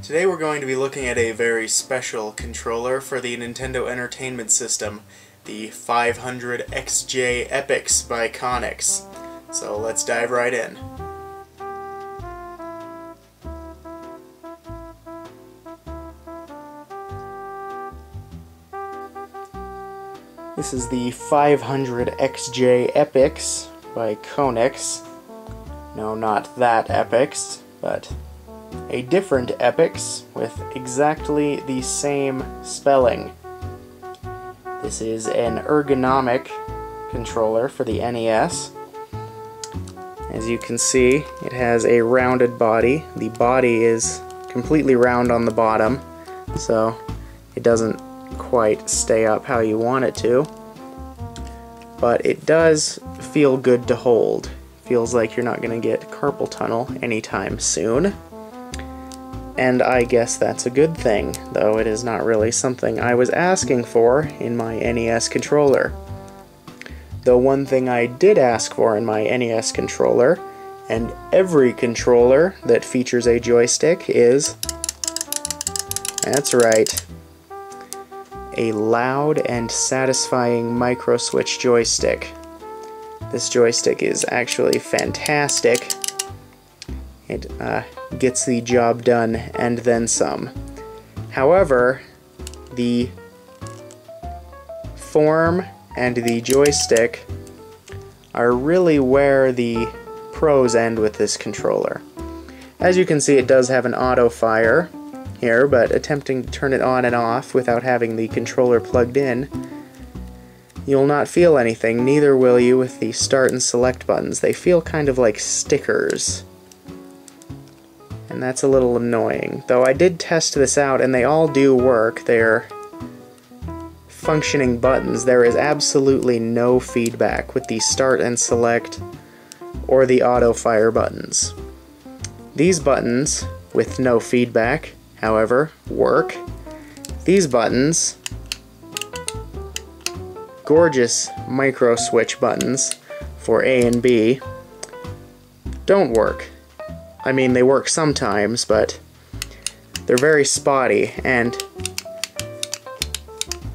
Today we're going to be looking at a very special controller for the Nintendo Entertainment System, the 500XJ Epyx by Konix. So let's dive right in. This is the 500XJ Epyx by Konix. No, not that Epyx, but a different Epyx with exactly the same spelling. This is an ergonomic controller for the NES. As you can see, it has a rounded body. The body is completely round on the bottom, so it doesn't quite stay up how you want it to. But it does feel good to hold. Feels like you're not going to get carpal tunnel anytime soon. And I guess that's a good thing, though it is not really something I was asking for in my NES controller. The one thing I did ask for in my NES controller, and every controller that features a joystick, is, that's right, a loud and satisfying micro-switch joystick. This joystick is actually fantastic. It gets the job done and then some. However, the form and the joystick are really where the pros end with this controller. As you can see, it does have an auto fire here, but attempting to turn it on and off without having the controller plugged in, you'll not feel anything, neither will you with the start and select buttons. They feel kind of like stickers. And that's a little annoying. Though I did test this out and they all do work. They're functioning buttons. There is absolutely no feedback with the start and select or the auto fire buttons. These buttons, with no feedback, however, work. These buttons, gorgeous micro switch buttons for A and B, don't work. I mean, they work sometimes, but they're very spotty, and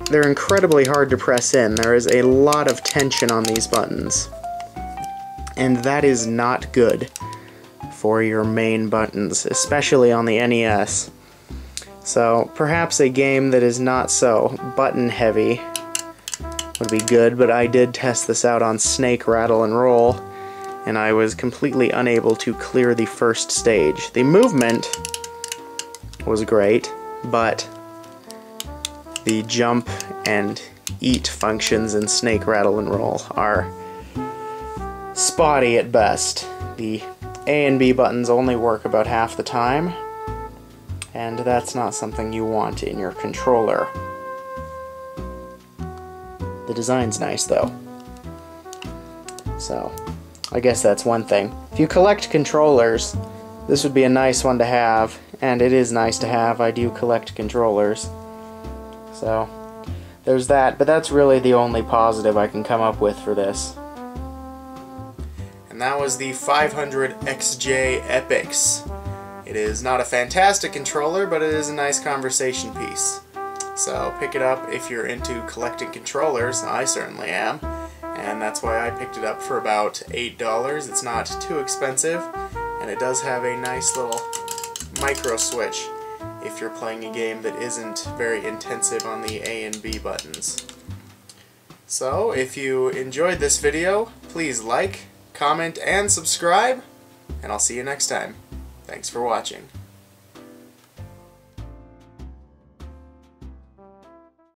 they're incredibly hard to press in. There is a lot of tension on these buttons, and that is not good for your main buttons, especially on the NES. So perhaps a game that is not so button heavy would be good, but I did test this out on Snake, Rattle, and Roll, and I was completely unable to clear the first stage. The movement was great, but the jump and eat functions in Snake, Rattle, and Roll are spotty at best. The A and B buttons only work about half the time, and that's not something you want in your controller. The design's nice, though. So I guess that's one thing. If you collect controllers, this would be a nice one to have, and it is nice to have. I do collect controllers. So there's that, but that's really the only positive I can come up with for this. And that was the 500XJ Epyx. It is not a fantastic controller, but it is a nice conversation piece. So pick it up if you're into collecting controllers. I certainly am. And that's why I picked it up for about $8. It's not too expensive, and it does have a nice little micro switch if you're playing a game that isn't very intensive on the A and B buttons. So if you enjoyed this video, please like, comment, and subscribe, and I'll see you next time. Thanks for watching.